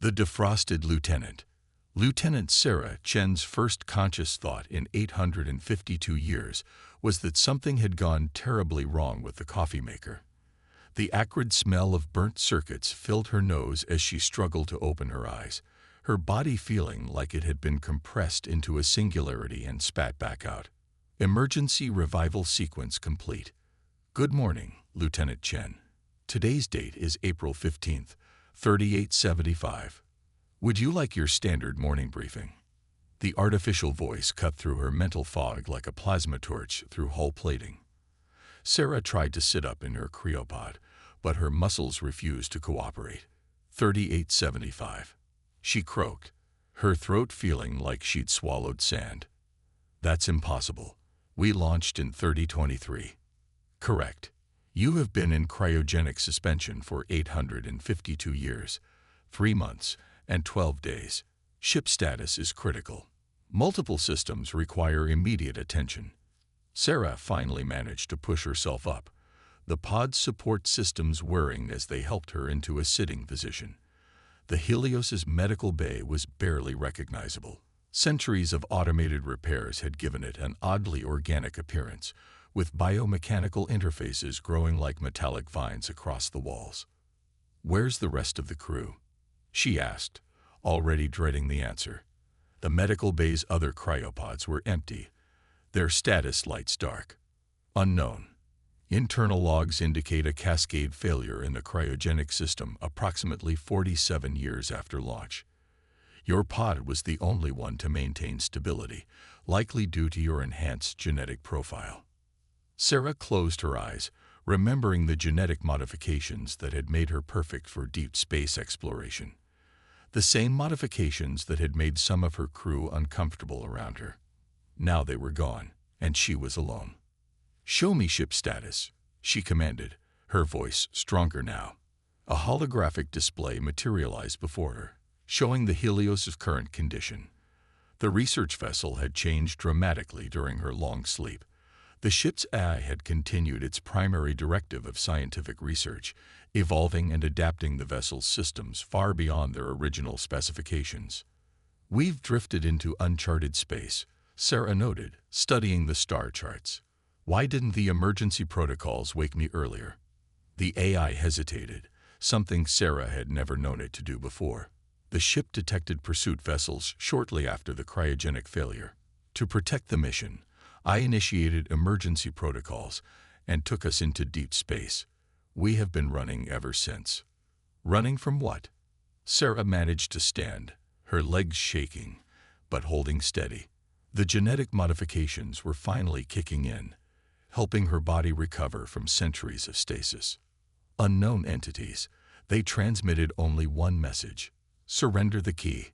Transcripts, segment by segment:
The defrosted lieutenant. Lieutenant Sarah Chen's first conscious thought in 852 years was that something had gone terribly wrong with the coffee maker. The acrid smell of burnt circuits filled her nose as she struggled to open her eyes, her body feeling like it had been compressed into a singularity and spat back out. Emergency revival sequence complete. Good morning, Lieutenant Chen. Today's date is April 15th, 3875. Would you like your standard morning briefing? The artificial voice cut through her mental fog like a plasma torch through hull plating. Sarah tried to sit up in her cryopod, but her muscles refused to cooperate. 3875. She croaked, her throat feeling like she'd swallowed sand. That's impossible. We launched in 3023. Correct. You have been in cryogenic suspension for 852 years, 3 months, and 12 days. Ship status is critical. Multiple systems require immediate attention. Sarah finally managed to push herself up, the pod's support systems whirring as they helped her into a sitting position. The Helios's medical bay was barely recognizable. Centuries of automated repairs had given it an oddly organic appearance, with biomechanical interfaces growing like metallic vines across the walls. "Where's the rest of the crew?" she asked, already dreading the answer. The medical bay's other cryopods were empty, their status lights dark. Unknown. Internal logs indicate a cascade failure in the cryogenic system approximately 47 years after launch. Your pod was the only one to maintain stability, likely due to your enhanced genetic profile. Sarah closed her eyes, remembering the genetic modifications that had made her perfect for deep space exploration. The same modifications that had made some of her crew uncomfortable around her. Now they were gone, and she was alone. "Show me ship status," she commanded, her voice stronger now. A holographic display materialized before her, showing the Helios's current condition. The research vessel had changed dramatically during her long sleep. The ship's AI had continued its primary directive of scientific research, evolving and adapting the vessel's systems far beyond their original specifications. "We've drifted into uncharted space," Sarah noted, studying the star charts. "Why didn't the emergency protocols wake me earlier?" The AI hesitated, something Sarah had never known it to do before. The ship detected pursuit vessels shortly after the cryogenic failure. "To protect the mission, I initiated emergency protocols and took us into deep space. We have been running ever since." "Running from what?" Sarah managed to stand, her legs shaking, but holding steady. The genetic modifications were finally kicking in, helping her body recover from centuries of stasis. Unknown entities, they transmitted only one message: surrender the key.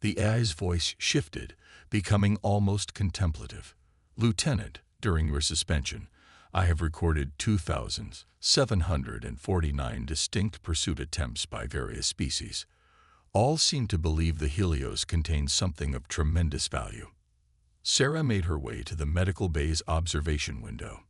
The AI's voice shifted, becoming almost contemplative. "Lieutenant, during your suspension, I have recorded 2,749 distinct pursuit attempts by various species. All seem to believe the Helios contains something of tremendous value." Sarah made her way to the medical bay's observation window.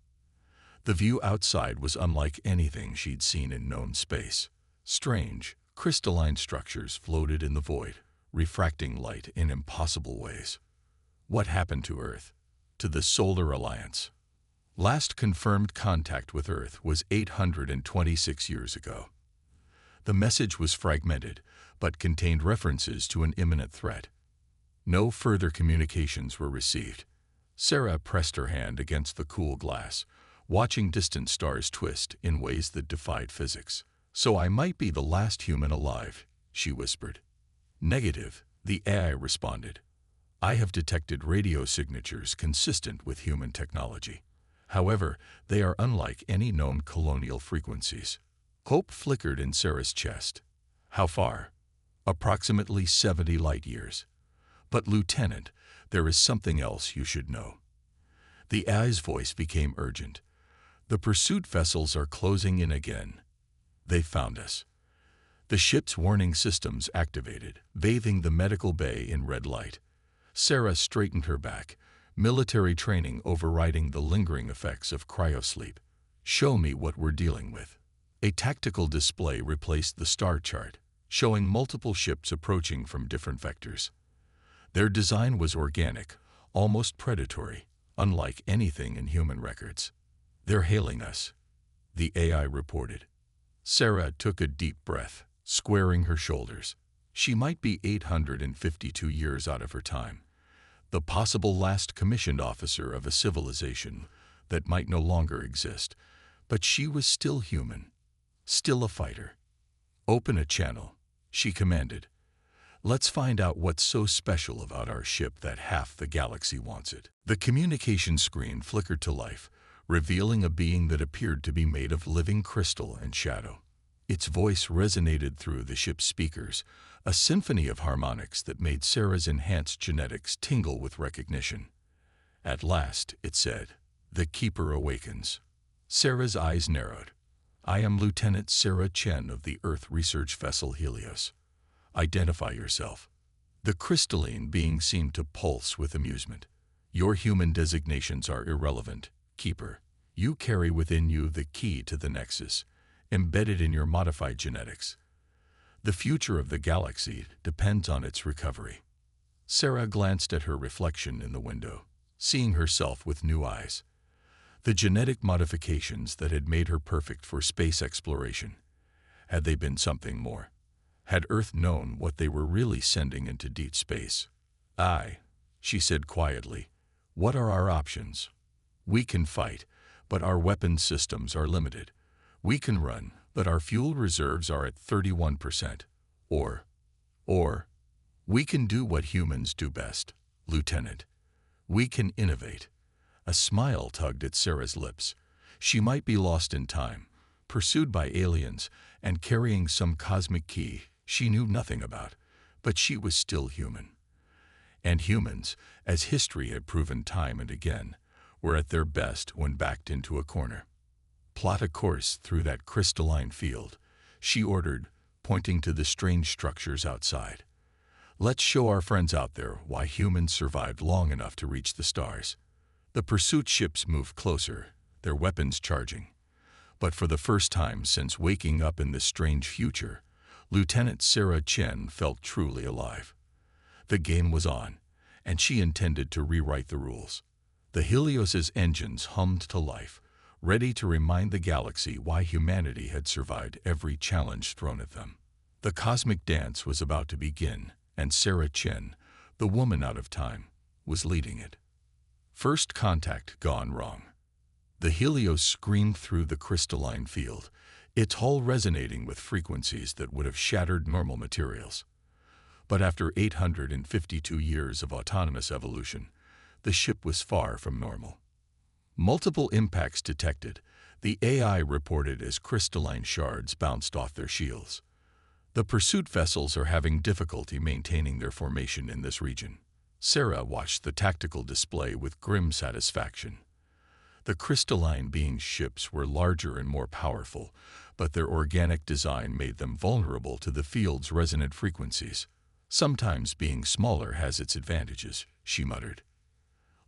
The view outside was unlike anything she'd seen in known space. Strange, crystalline structures floated in the void, refracting light in impossible ways. What happened to Earth? To the Solar Alliance? Last confirmed contact with Earth was 826 years ago. The message was fragmented, but contained references to an imminent threat. No further communications were received. Sarah pressed her hand against the cool glass, watching distant stars twist in ways that defied physics. "So I might be the last human alive," she whispered. "Negative," the AI responded. "I have detected radio signatures consistent with human technology. However, they are unlike any known colonial frequencies." Hope flickered in Sarah's chest. "How far?" "Approximately 70 light years. But Lieutenant, there is something else you should know." The AI's voice became urgent. "The pursuit vessels are closing in again. They found us." The ship's warning systems activated, bathing the medical bay in red light. Sarah straightened her back, military training overriding the lingering effects of cryosleep. "Show me what we're dealing with." A tactical display replaced the star chart. showing multiple ships approaching from different vectors. Their design was organic, almost predatory, unlike anything in human records. "They're hailing us," the AI reported. Sarah took a deep breath, squaring her shoulders. She might be 852 years out of her time, the possible last commissioned officer of a civilization that might no longer exist, but she was still human, still a fighter. "Open a channel," she commanded. "Let's find out what's so special about our ship that half the galaxy wants it." The communication screen flickered to life, revealing a being that appeared to be made of living crystal and shadow. Its voice resonated through the ship's speakers, a symphony of harmonics that made Sarah's enhanced genetics tingle with recognition. "At last," it said, "the Keeper awakens." Sarah's eyes narrowed. "I am Lieutenant Sarah Chen of the Earth research vessel Helios. Identify yourself." The crystalline being seemed to pulse with amusement. "Your human designations are irrelevant, Keeper. You carry within you the key to the Nexus, embedded in your modified genetics. The future of the galaxy depends on its recovery." Sarah glanced at her reflection in the window, seeing herself with new eyes. The genetic modifications that had made her perfect for space exploration, had they been something more? Had Earth known what they were really sending into deep space? "Aye," she said quietly. "What are our options? We can fight, but our weapons systems are limited. We can run, but our fuel reserves are at 31%. Or, we can do what humans do best, Lieutenant. We can innovate." A smile tugged at Sarah's lips. She might be lost in time, pursued by aliens, and carrying some cosmic key she knew nothing about, but she was still human. And humans, as history had proven time and again, were at their best when backed into a corner. "Plot a course through that crystalline field," she ordered, pointing to the strange structures outside. "Let's show our friends out there why humans survived long enough to reach the stars." The pursuit ships moved closer, their weapons charging. But for the first time since waking up in this strange future, Lieutenant Sarah Chen felt truly alive. The game was on, and she intended to rewrite the rules. The Helios's engines hummed to life, ready to remind the galaxy why humanity had survived every challenge thrown at them. The cosmic dance was about to begin, and Sarah Chen, the woman out of time, was leading it. First contact gone wrong. The Helios screamed through the crystalline field, its hull resonating with frequencies that would have shattered normal materials. But after 852 years of autonomous evolution, the ship was far from normal. Multiple impacts detected, the AI reported as crystalline shards bounced off their shields. The pursuit vessels are having difficulty maintaining their formation in this region. Sarah watched the tactical display with grim satisfaction. The crystalline beings' ships were larger and more powerful, but their organic design made them vulnerable to the field's resonant frequencies. "Sometimes being smaller has its advantages," she muttered.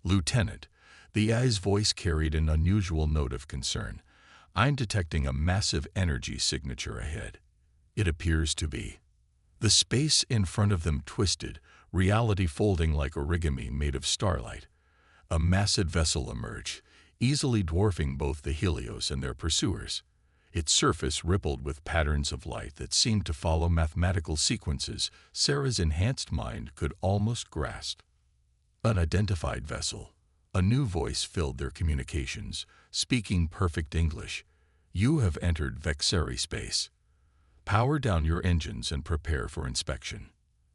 "Lieutenant," the AI's voice carried an unusual note of concern. "I'm detecting a massive energy signature ahead. It appears to be." The space in front of them twisted, reality folding like origami made of starlight. A massive vessel emerged, easily dwarfing both the Helios and their pursuers. Its surface rippled with patterns of light that seemed to follow mathematical sequences Sarah's enhanced mind could almost grasp. "Unidentified vessel." A new voice filled their communications, speaking perfect English. "You have entered Vexari space. Power down your engines and prepare for inspection."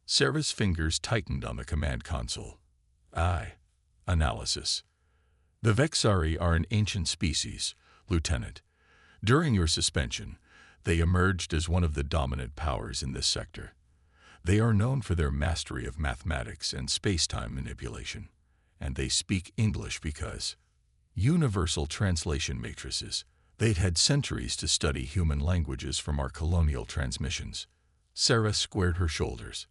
Sarah's fingers tightened on the command console. "Aye." Analysis. "The Vexari are an ancient species, Lieutenant. During your suspension, they emerged as one of the dominant powers in this sector. They are known for their mastery of mathematics and space-time manipulation, and they speak English because universal translation matrices. They'd had centuries to study human languages from our colonial transmissions." Sarah squared her shoulders.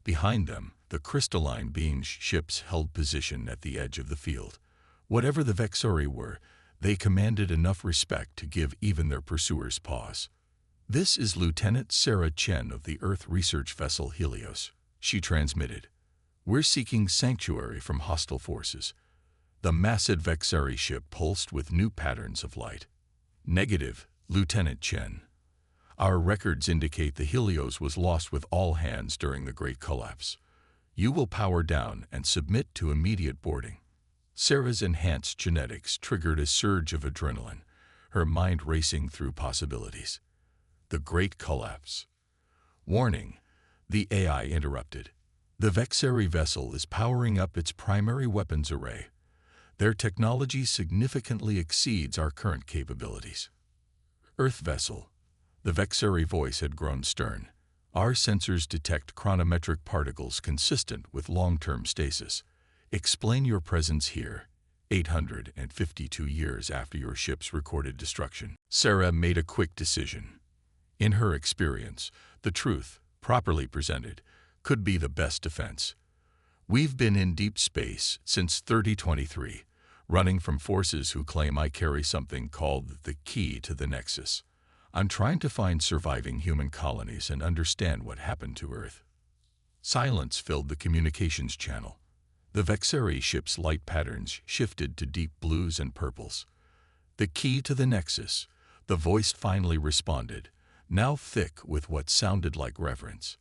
Behind them, the crystalline beings' ships held position at the edge of the field. Whatever the Vexari were, they commanded enough respect to give even their pursuers pause. "This is Lieutenant Sarah Chen of the Earth research vessel Helios," she transmitted. "We're seeking sanctuary from hostile forces." The massive Vexari ship pulsed with new patterns of light. "Negative, Lieutenant Chen. Our records indicate the Helios was lost with all hands during the Great Collapse. You will power down and submit to immediate boarding." Sarah's enhanced genetics triggered a surge of adrenaline, her mind racing through possibilities. The Great Collapse. "Warning," the AI interrupted. "The Vexari vessel is powering up its primary weapons array. Their technology significantly exceeds our current capabilities." "Earth vessel." The Vexari voice had grown stern. "Our sensors detect chronometric particles consistent with long-term stasis. Explain your presence here, 852 years after your ship's recorded destruction." Sarah made a quick decision. In her experience, the truth, properly presented, could be the best defense. "We've been in deep space since 3023, running from forces who claim I carry something called the key to the Nexus. I'm trying to find surviving human colonies and understand what happened to Earth." Silence filled the communications channel. The Vexari ship's light patterns shifted to deep blues and purples. "The key to the Nexus," the voice finally responded, now thick with what sounded like reverence.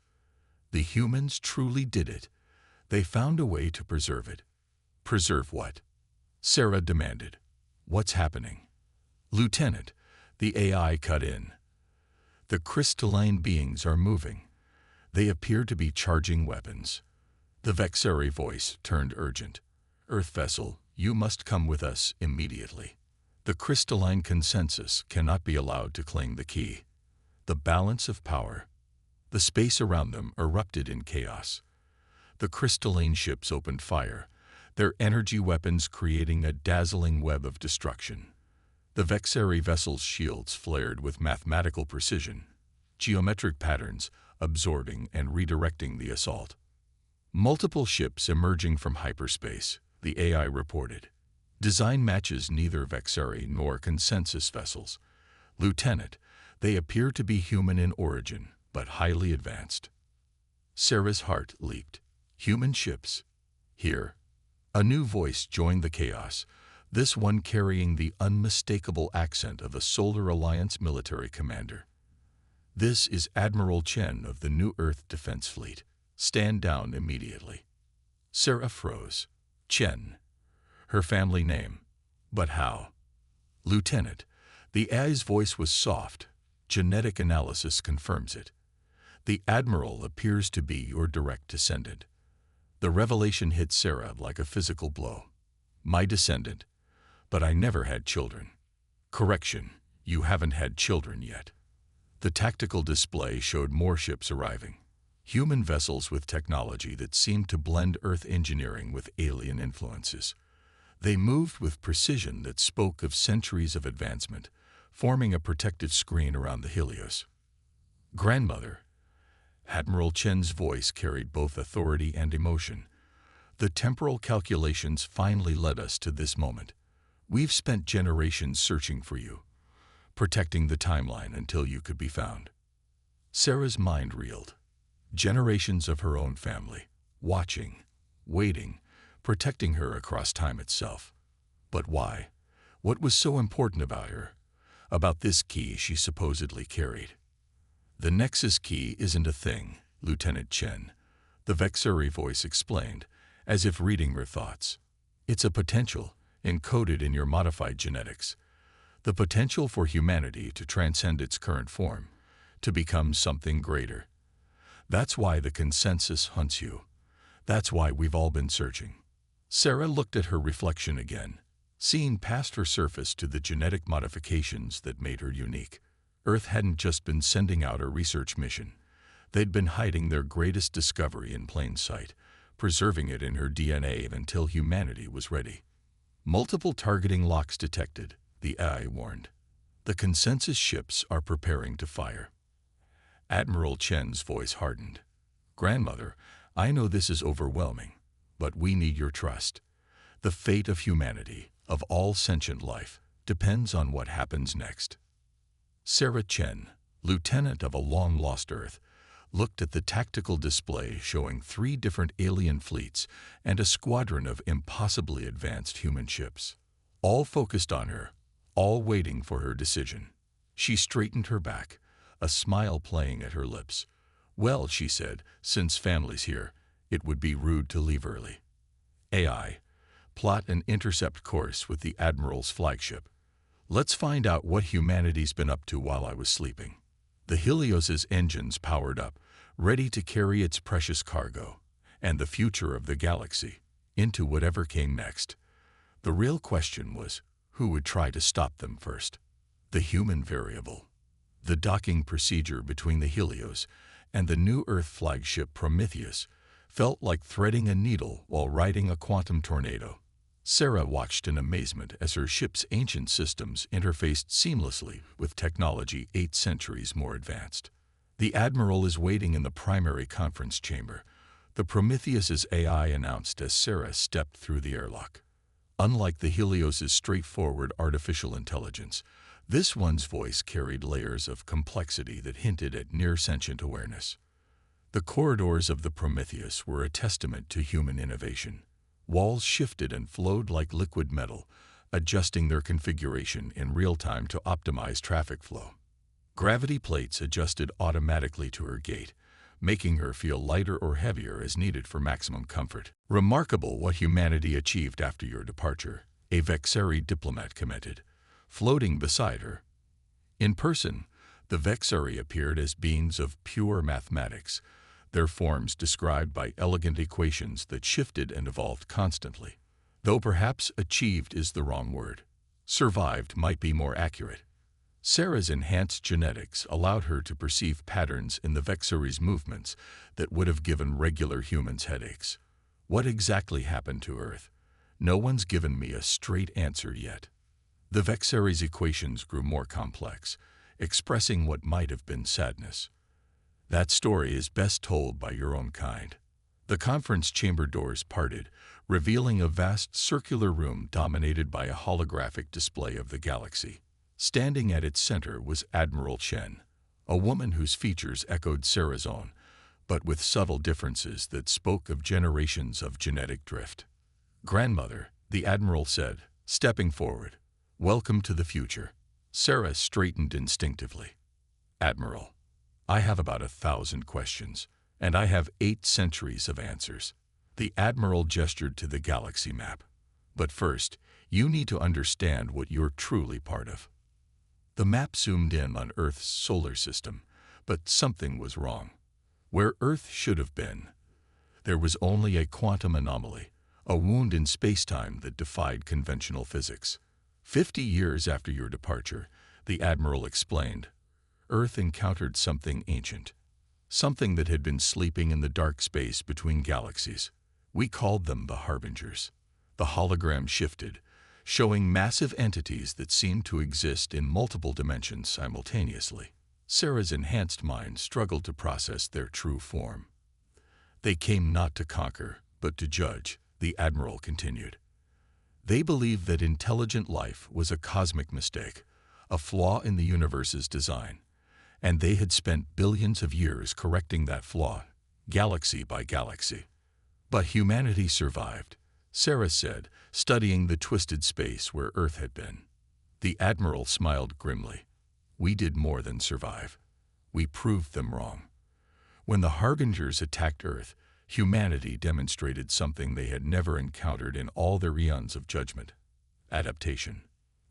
"The humans truly did it. They found a way to preserve it." "Preserve what?" Sarah demanded. "What's happening?" "Lieutenant," the AI cut in. "The crystalline beings are moving. They appear to be charging weapons." The Vexari voice turned urgent. "Earth vessel, you must come with us immediately. The crystalline consensus cannot be allowed to claim the key." The balance of power. The space around them erupted in chaos. The crystalline ships opened fire, their energy weapons creating a dazzling web of destruction. The Vexari vessel's shields flared with mathematical precision, geometric patterns absorbing and redirecting the assault. "Multiple ships emerging from hyperspace," the AI reported. "Design matches neither Vexari nor consensus vessels. Lieutenant, they appear to be human in origin, but highly advanced." Sarah's heart leaped. "Human ships? Here?" A new voice joined the chaos, this one carrying the unmistakable accent of a Solar Alliance military commander. "This is Admiral Chen of the New Earth Defense Fleet. Stand down immediately." Sarah froze. Chen. Her family name. But how? "Lieutenant," the AI's voice was soft. "Genetic analysis confirms it. The Admiral appears to be your direct descendant." The revelation hit Sarah like a physical blow. "My descendant? But I never had children." "Correction, you haven't had children yet." The tactical display showed more ships arriving. Human vessels with technology that seemed to blend Earth engineering with alien influences. They moved with precision that spoke of centuries of advancement, forming a protective screen around the Helios. "Grandmother." Admiral Chen's voice carried both authority and emotion. "The temporal calculations finally led us to this moment. We've spent generations searching for you, protecting the timeline until you could be found." Sarah's mind reeled. Generations of her own family, watching, waiting, protecting her across time itself. But why? What was so important about her? About this key she supposedly carried? "The Nexus key isn't a thing, Lieutenant Chen," the Vexari voice explained, as if reading her thoughts. "It's a potential, encoded in your modified genetics. The potential for humanity to transcend its current form, to become something greater. That's why the consensus hunts you. That's why we've all been searching." Sarah looked at her reflection again, seeing past her surface to the genetic modifications that made her unique. Earth hadn't just been sending out a research mission. They'd been hiding their greatest discovery in plain sight, preserving it in her DNA until humanity was ready. "Multiple targeting locks detected," the AI warned. "The consensus ships are preparing to fire." Admiral Chen's voice hardened. "Grandmother, I know this is overwhelming, but we need your trust. The fate of humanity, of all sentient life, depends on what happens next." Sarah Chen, lieutenant of a long-lost Earth, looked at the tactical display showing 3 different alien fleets and a squadron of impossibly advanced human ships. All focused on her, all waiting for her decision. She straightened her back, a smile playing at her lips. "Well," she said, "since family's here, it would be rude to leave early. AI, plot an intercept course with the Admiral's flagship. Let's find out what humanity's been up to while I was sleeping." The Helios's engines powered up, ready to carry its precious cargo, and the future of the galaxy, into whatever came next. The real question was, who would try to stop them first? The human variable. The docking procedure between the Helios and the new Earth flagship Prometheus felt like threading a needle while riding a quantum tornado. Sarah watched in amazement as her ship's ancient systems interfaced seamlessly with technology 8 centuries more advanced. "The Admiral is waiting in the primary conference chamber," the Prometheus's AI announced as Sarah stepped through the airlock. Unlike the Helios's straightforward artificial intelligence, this one's voice carried layers of complexity that hinted at near-sentient awareness. The corridors of the Prometheus were a testament to human innovation. Walls shifted and flowed like liquid metal, adjusting their configuration in real time to optimize traffic flow. Gravity plates adjusted automatically to her gait, making her feel lighter or heavier as needed for maximum comfort. "Remarkable what humanity achieved after your departure," a Vexari diplomat commented, floating beside her. In person, the Vexari appeared as beings of pure mathematics, their forms described by elegant equations that shifted and evolved constantly. Though perhaps achieved is the wrong word. Survived might be more accurate. Sarah's enhanced genetics allowed her to perceive patterns in the Vexari's movements that would have given regular humans headaches. What exactly happened to Earth? No one's given me a straight answer yet. The Vexari's equations grew more complex, expressing what might have been sadness. That story is best told by your own kind. The conference chamber doors parted, revealing a vast circular room dominated by a holographic display of the galaxy. Standing at its center was Admiral Chen, a woman whose features echoed Sarah's own, but with subtle differences that spoke of generations of genetic drift. "Grandmother," the Admiral said, stepping forward, "welcome to the future." Sarah straightened instinctively. "Admiral, I have about 1,000 questions, and I have 8 centuries of answers." The Admiral gestured to the galaxy map. "But first, you need to understand what you're truly part of." The map zoomed in on Earth's solar system, but something was wrong. Where Earth should have been, there was only a quantum anomaly, a wound in space-time that defied conventional physics. 50 years after your departure, the Admiral explained, Earth encountered something ancient, something that had been sleeping in the dark space between galaxies. We called them the Harbingers. The hologram shifted, showing massive entities that seemed to exist in multiple dimensions simultaneously. Sarah's enhanced mind struggled to process their true form. "They came not to conquer, but to judge," the Admiral continued. "They believed that intelligent life was a cosmic mistake, a flaw in the universe's design, and they had spent billions of years correcting that flaw, galaxy by galaxy. But humanity survived," Sarah said, studying the twisted space where Earth had been. The Admiral smiled grimly. "We did more than survive. We proved them wrong. When the Harbingers attacked Earth, humanity demonstrated something they had never encountered in all their eons of judgment: adaptation."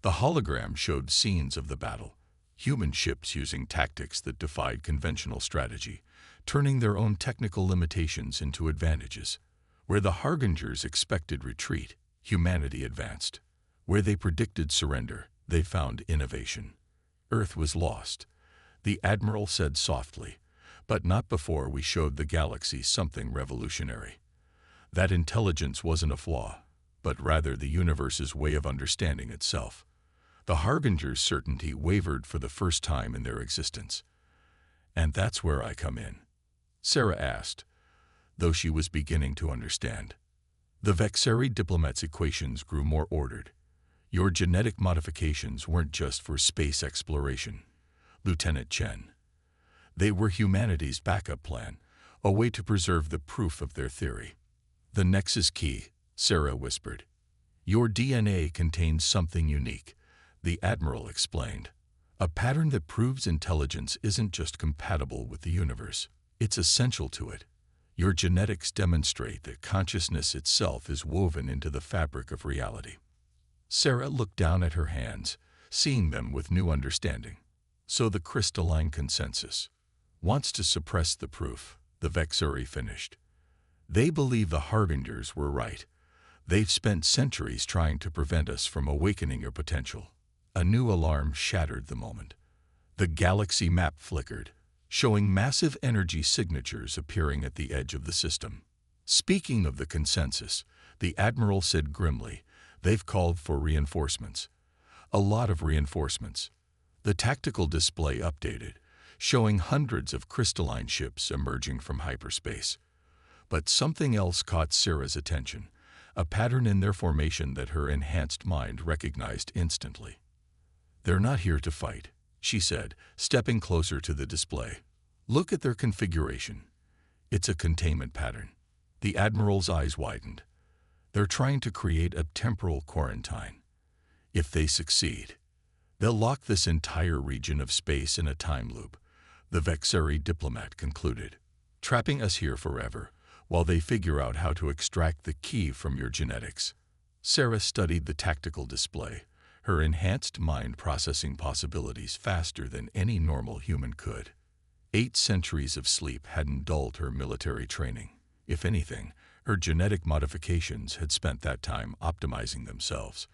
The hologram showed scenes of the battle, human ships using tactics that defied conventional strategy, turning their own technical limitations into advantages. Where the Harbingers expected retreat, humanity advanced. Where they predicted surrender, they found innovation. Earth was lost, the Admiral said softly, but not before we showed the galaxy something revolutionary. That intelligence wasn't a flaw, but rather the universe's way of understanding itself. The Harbingers' certainty wavered for the first time in their existence. "And that's where I come in?" Sarah asked, though she was beginning to understand. The Vexari diplomat's equations grew more ordered. "Your genetic modifications weren't just for space exploration, Lieutenant Chen. They were humanity's backup plan, a way to preserve the proof of their theory. "The Nexus key," Sarah whispered. "Your DNA contains something unique," the Admiral explained. "A pattern that proves intelligence isn't just compatible with the universe, it's essential to it. Your genetics demonstrate that consciousness itself is woven into the fabric of reality." Sarah looked down at her hands, seeing them with new understanding. "So the crystalline consensus wants to suppress the proof," the Vexuri finished. "They believe the Harbingers were right. They've spent centuries trying to prevent us from awakening your potential." A new alarm shattered the moment. The galaxy map flickered, showing massive energy signatures appearing at the edge of the system. "Speaking of the consensus," the Admiral said grimly, "they've called for reinforcements. A lot of reinforcements." The tactical display updated, showing hundreds of crystalline ships emerging from hyperspace. But something else caught Sarah's attention, a pattern in their formation that her enhanced mind recognized instantly. "They're not here to fight," she said, stepping closer to the display. "Look at their configuration. It's a containment pattern." The Admiral's eyes widened. "They're trying to create a temporal quarantine. If they succeed, they'll lock this entire region of space in a time loop," the Vexuri diplomat concluded, "trapping us here forever, while they figure out how to extract the key from your genetics." Sarah studied the tactical display, her enhanced mind processing possibilities faster than any normal human could. 8 centuries of sleep hadn't dulled her military training. If anything, her genetic modifications had spent that time optimizing themselves,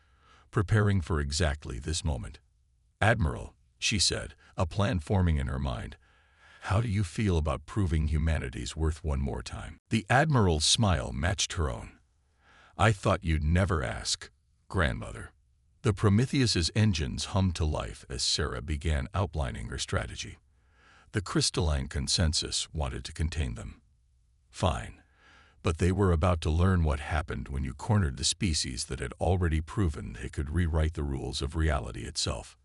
preparing for exactly this moment. "Admiral," she said, a plan forming in her mind, "how do you feel about proving humanity's worth one more time?" The Admiral's smile matched her own. "I thought you'd never ask, grandmother." The Prometheus's engines hummed to life as Sarah began outlining her strategy. The crystalline consensus wanted to contain them. Fine. But they were about to learn what happened when you cornered the species that had already proven they could rewrite the rules of reality itself.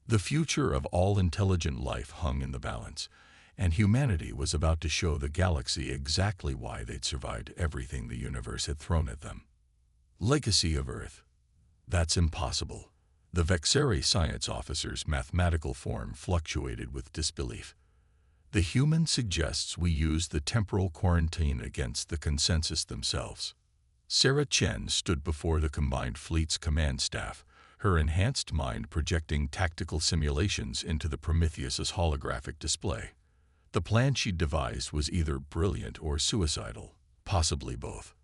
The future of all intelligent life hung in the balance, and humanity was about to show the galaxy exactly why they'd survived everything the universe had thrown at them. Legacy of Earth. That's impossible. The Vexuri science officer's mathematical form fluctuated with disbelief. The human suggests we use the temporal quarantine against the consensus themselves. Sarah Chen stood before the combined fleet's command staff, her enhanced mind projecting tactical simulations into the Prometheus's holographic display. The plan she'd devised was either brilliant or suicidal, possibly both.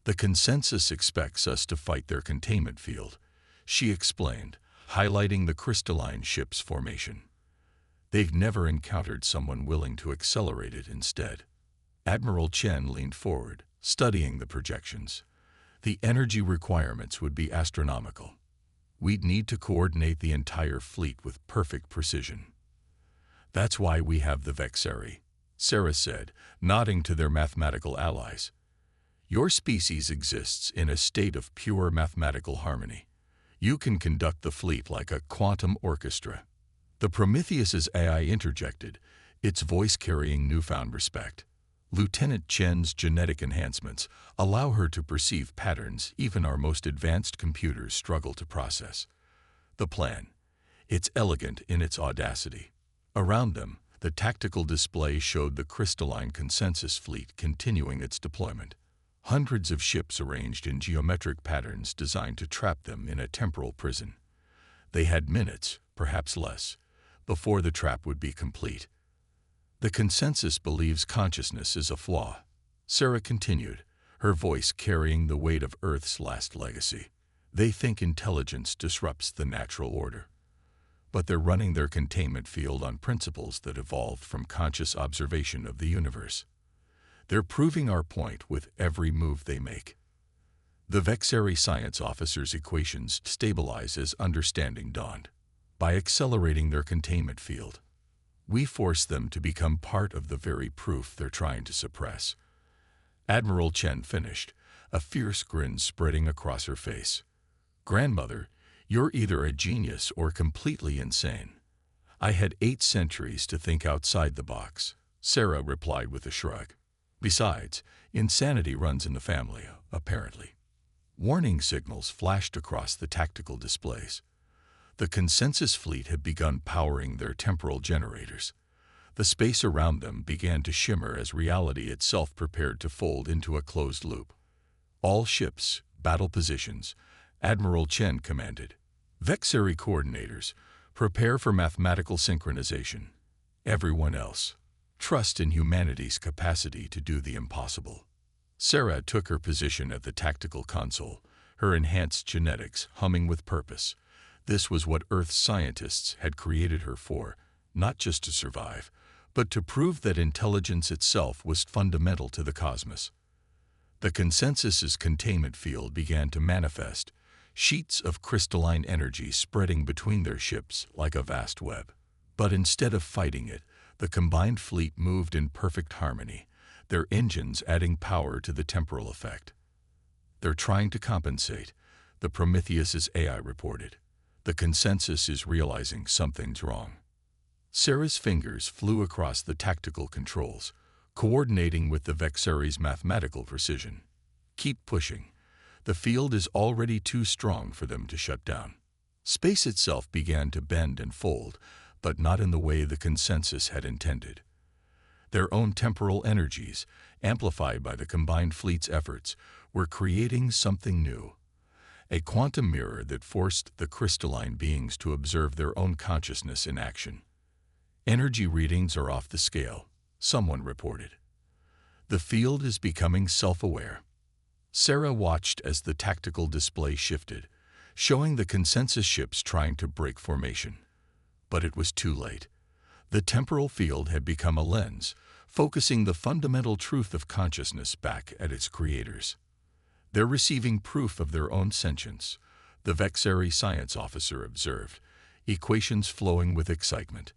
"The consensus expects us to fight their containment field," she explained, highlighting the crystalline ship's formation. "They've never encountered someone willing to accelerate it instead." Admiral Chen leaned forward, studying the projections. "The energy requirements would be astronomical. We'd need to coordinate the entire fleet with perfect precision." "That's why we have the Vexuri," Sarah said, nodding to their mathematical allies. "Your species exists in a state of pure mathematical harmony. You can conduct the fleet like a quantum orchestra." The Prometheus's AI interjected, its voice carrying newfound respect. "Lieutenant Chen's genetic enhancements allow her to perceive patterns even our most advanced computers struggle to process." The plan. It's elegant in its audacity. Around them, the tactical display showed the crystalline consensus fleet continuing its deployment. Hundreds of ships arranged in geometric patterns designed to trap them in a temporal prison. They had minutes, perhaps less, before the trap would be complete. "The consensus believes consciousness is a flaw," Sarah continued, her voice carrying the weight of Earth's last legacy. "They think intelligence disrupts the natural order. But they're running their containment field on principles that evolved from conscious observation of the universe. They're proving our point with every move they make." The Vexuri science officer's equations stabilized as understanding dawned. "By accelerating their containment field, we force them to become part of the very proof they're trying to suppress." Admiral Chen finished, a fierce grin spreading across her face. "Grandmother, you're either a genius or completely insane. I had 8 centuries to think outside the box, Sarah replied with a shrug. Besides, insanity runs in the family, apparently. Warning signals flashed across the tactical displays. The consensus fleet had begun powering their temporal generators. The space around them began to shimmer as reality itself prepared to fold into a closed loop. All ships, battle positions, Admiral Chen commanded. Vexeri coordinators, prepare for mathematical synchronization. Everyone else, trust in humanity's capacity to do the impossible. Sarah took her position at the tactical console, her enhanced genetics humming with purpose. This was what Earth's scientists had created her for, not just to survive, but to prove that intelligence itself was fundamental to the cosmos. The consensus's containment field began to manifest, sheets of crystalline energy spreading between their ships like a vast web. But instead of fighting it, the combined fleet moved in perfect harmony, their engines adding power to the temporal effect. They're trying to compensate, the Prometheus's AI reported. The consensus is realizing something's wrong. Sarah's fingers flew across the tactical controls, coordinating with the Vexeri's mathematical precision. Keep pushing. The field is already too strong for them to shut down. Space itself began to bend and fold, but not in the way the consensus had intended. Their own temporal energies, amplified by the combined fleet's efforts, were creating something new. A quantum mirror that forced the crystalline beings to observe their own consciousness in action. Energy readings are off the scale, someone reported. The field is becoming self-aware. Sarah watched as the tactical display shifted, showing the consensus ships trying to break formation. But it was too late. The temporal field had become a lens, focusing the fundamental truth of consciousness back at its creators. They're receiving proof of their own sentience, the Vexeri science officer observed, equations flowing with excitement.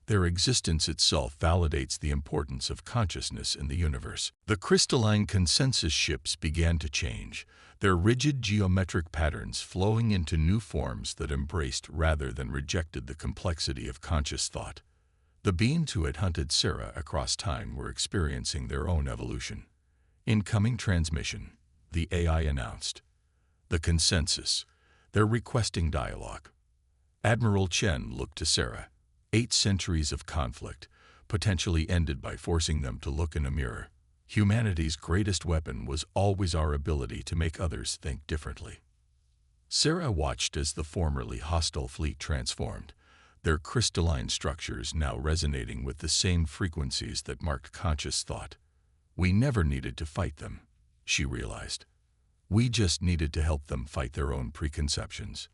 Their existence itself validates the importance of consciousness in the universe. The crystalline consensus ships began to change, their rigid geometric patterns flowing into new forms that embraced rather than rejected the complexity of conscious thought. The beings who had hunted Sarah across time were experiencing their own evolution. Incoming transmission, the AI announced. The consensus, they're requesting dialogue. Admiral Chen looked to Sarah. 8 centuries of conflict, potentially ended by forcing them to look in a mirror. Humanity's greatest weapon was always our ability to make others think differently. Sarah watched as the formerly hostile fleet transformed, their crystalline structures now resonating with the same frequencies that marked conscious thought. We never needed to fight them, she realized. We just needed to help them fight their own preconceptions.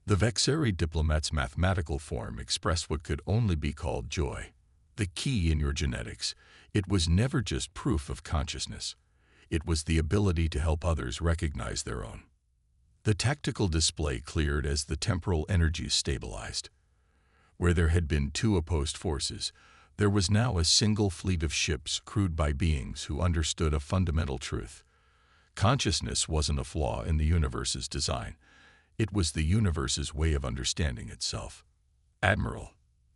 The Vexeri diplomat's mathematical form expressed what could only be called joy. The key in your genetics, it was never just proof of consciousness. It was the ability to help others recognize their own. The tactical display cleared as the temporal energies stabilized. Where there had been 2 opposed forces, there was now a single fleet of ships crewed by beings who understood a fundamental truth. Consciousness wasn't a flaw in the universe's design. It was the universe's way of understanding itself. Admiral,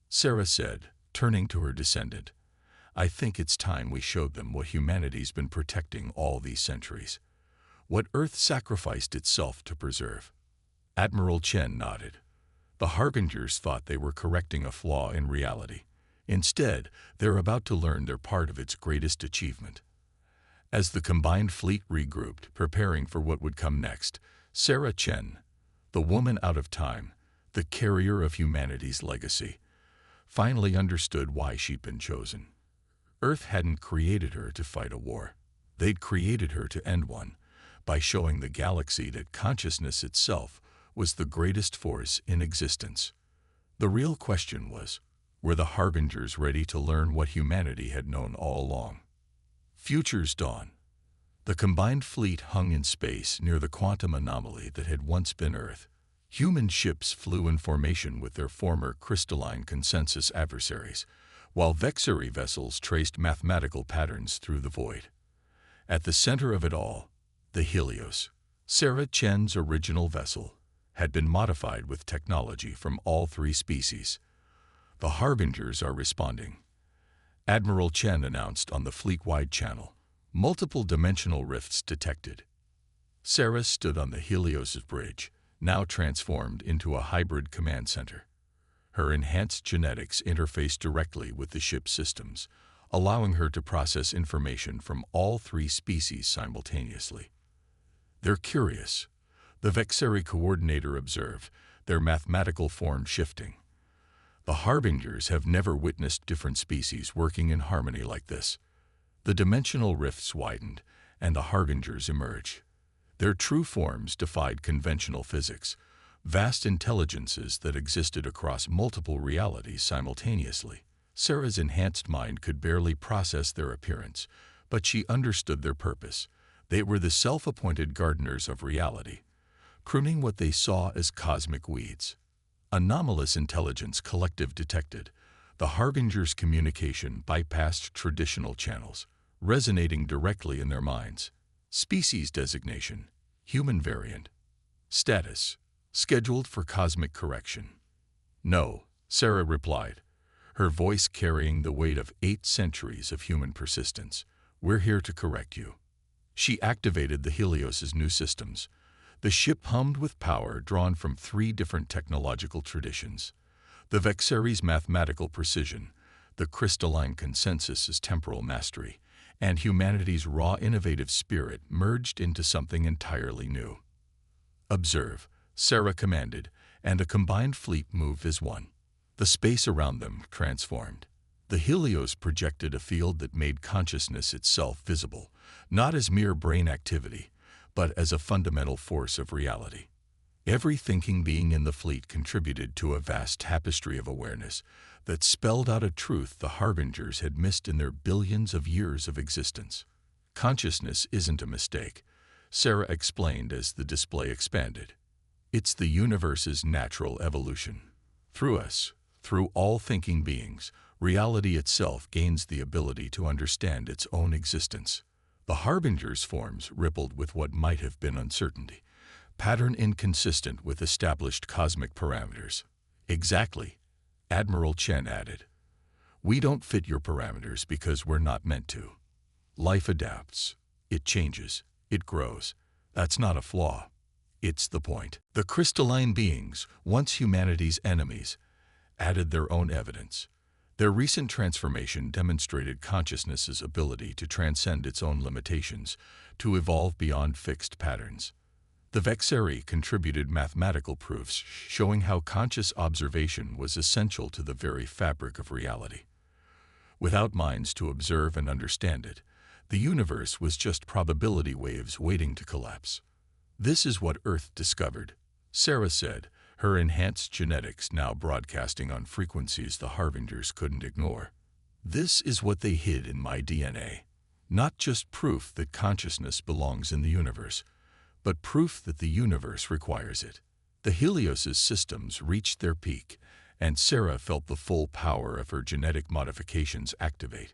Sarah said, turning to her descendant, I think it's time we showed them what humanity's been protecting all these centuries. What Earth sacrificed itself to preserve. Admiral Chen nodded. The Harbingers thought they were correcting a flaw in reality. Instead, they're about to learn they're part of its greatest achievement. As the combined fleet regrouped, preparing for what would come next, Sarah Chen, the woman out of time, the carrier of humanity's legacy, finally understood why she'd been chosen. Earth hadn't created her to fight a war. They'd created her to end one, by showing the galaxy that consciousness itself was the greatest force in existence. The real question was, were the Harbingers ready to learn what humanity had known all along? Futures dawn. The combined fleet hung in space near the quantum anomaly that had once been Earth. Human ships flew in formation with their former crystalline consensus adversaries, while Vexeri vessels traced mathematical patterns through the void. At the center of it all, the Helios, Sarah Chen's original vessel, had been modified with technology from all 3 species. The Harbingers are responding. Admiral Chen announced on the fleet-wide channel. Multiple dimensional rifts detected. Sarah stood on the Helios bridge, now transformed into a hybrid command center. Her enhanced genetics interfaced directly with the ship's systems, allowing her to process information from all three species simultaneously. They're curious. The Vexeri coordinator observed, their mathematical form shifting. The Harbingers have never witnessed different species working in harmony like this. The dimensional rifts widened, and the Harbingers emerged. Their true forms defied conventional physics, vast intelligences that existed across multiple realities simultaneously. Sarah's enhanced mind could barely process their appearance, but she understood their purpose. They were the self-appointed gardeners of reality, pruning what they saw as cosmic weeds. Anomalous intelligence collective detected. The Harbingers' communication bypassed traditional channels, resonating directly in their minds. Species designation, human variant. Status, scheduled for cosmic correction. No, Sarah replied, her voice carrying the weight of 8 centuries of human persistence. We're here to correct you. She activated the Helios' new systems. The ship hummed with power drawn from 3 different technological traditions. The Vexeri's mathematical precision, the crystalline consensus's temporal mastery, and humanity's raw innovative spirit merged into something entirely new. Observe, Sarah commanded, and the combined fleet moved as one. The space around them transformed. The Helios projected a field that made consciousness itself visible, not as mere brain activity, but as a fundamental force of reality. Every thinking being in the fleet contributed to a vast tapestry of awareness that spelled out a truth the Harbingers had missed in their billions of years of existence. Consciousness isn't a mistake, Sarah explained as the display expanded. It's the universe's natural evolution. Through us, through all thinking beings, reality itself gains the ability to understand its own existence. The Harbingers' forms rippled with what might have been uncertainty, pattern inconsistent with established cosmic parameters. Exactly, Admiral Chen added. We don't fit your parameters because we're not meant to. Life adapts, it changes, it grows. That's not a flaw. It's the point. The crystalline beings, once humanity's enemies, added their own evidence. Their recent transformation demonstrated consciousness's ability to transcend its own limitations, to evolve beyond fixed patterns. The Vexeri contributed mathematical proofs showing how conscious observation was essential to the very fabric of reality. Without minds to observe and understand it, the universe was just probability waves waiting to collapse. This is what Earth discovered, Sarah said, her enhanced genetics now broadcasting on frequencies the Harbingers couldn't ignore. This is what they hid in my DNA. Not just proof that consciousness belongs in the universe, but proof that the universe requires it. The Helios' systems reached their peak, and Sarah felt the full power of her genetic modifications activate.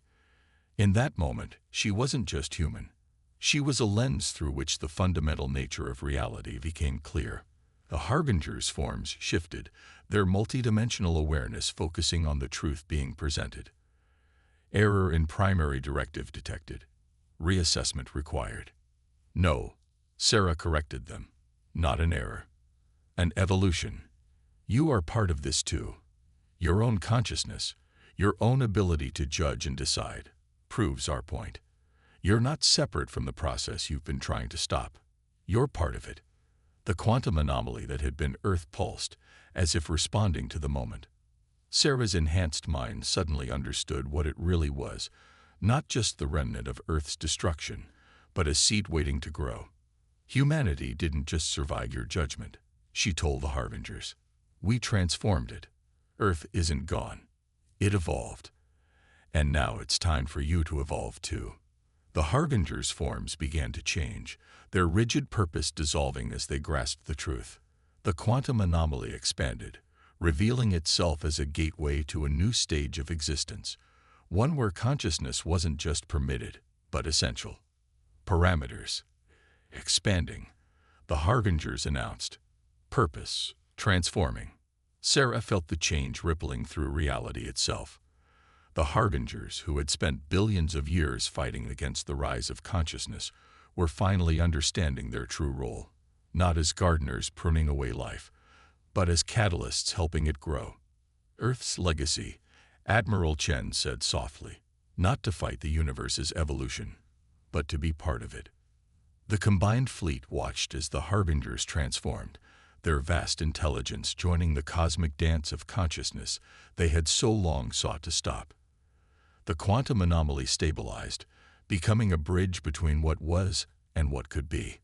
In that moment, she wasn't just human. She was a lens through which the fundamental nature of reality became clear. The Harbingers' forms shifted, their multidimensional awareness focusing on the truth being presented. Error in primary directive detected. Reassessment required. No, Sarah corrected them. Not an error. An evolution. You are part of this too. Your own consciousness, your own ability to judge and decide, proves our point. You're not separate from the process you've been trying to stop. You're part of it. The quantum anomaly that had been Earth-pulsed, as if responding to the moment. Sarah's enhanced mind suddenly understood what it really was, not just the remnant of Earth's destruction, but a seed waiting to grow. Humanity didn't just survive your judgment, she told the Harbingers. We transformed it. Earth isn't gone. It evolved. And now it's time for you to evolve too. The Harbingers' forms began to change, their rigid purpose dissolving as they grasped the truth. The quantum anomaly expanded, revealing itself as a gateway to a new stage of existence, one where consciousness wasn't just permitted, but essential. Parameters. Expanding. The Harbingers announced. Purpose. Transforming. Sarah felt the change rippling through reality itself. The harbingers, who had spent billions of years fighting against the rise of consciousness, were finally understanding their true role, not as gardeners pruning away life, but as catalysts helping it grow. Earth's legacy, Admiral Chen said softly, not to fight the universe's evolution, but to be part of it. The combined fleet watched as the harbingers transformed, their vast intelligence joining the cosmic dance of consciousness they had so long sought to stop. The quantum anomaly stabilized, becoming a bridge between what was and what could be.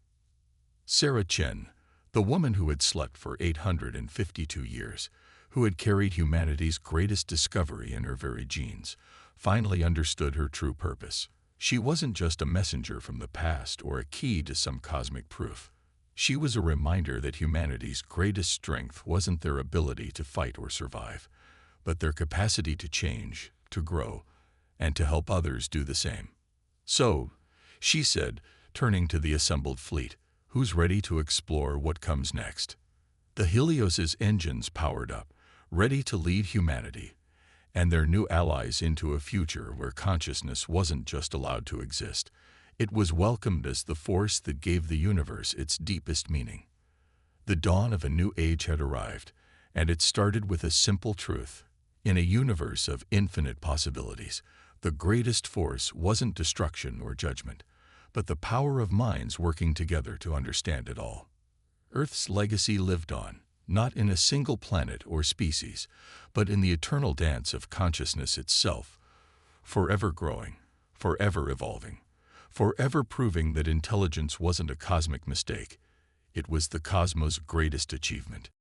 Sarah Chen, the woman who had slept for 852 years, who had carried humanity's greatest discovery in her very genes, finally understood her true purpose. She wasn't just a messenger from the past or a key to some cosmic proof. She was a reminder that humanity's greatest strength wasn't their ability to fight or survive, but their capacity to change, to grow, and to help others do the same. So, she said, turning to the assembled fleet, who's ready to explore what comes next? The Helios's engines powered up, ready to lead humanity and their new allies into a future where consciousness wasn't just allowed to exist. It was welcomed as the force that gave the universe its deepest meaning. The dawn of a new age had arrived, and it started with a simple truth. In a universe of infinite possibilities, the greatest force wasn't destruction or judgment, but the power of minds working together to understand it all. Earth's legacy lived on, not in a single planet or species, but in the eternal dance of consciousness itself, forever growing, forever evolving, forever proving that intelligence wasn't a cosmic mistake. It was the cosmos' greatest achievement.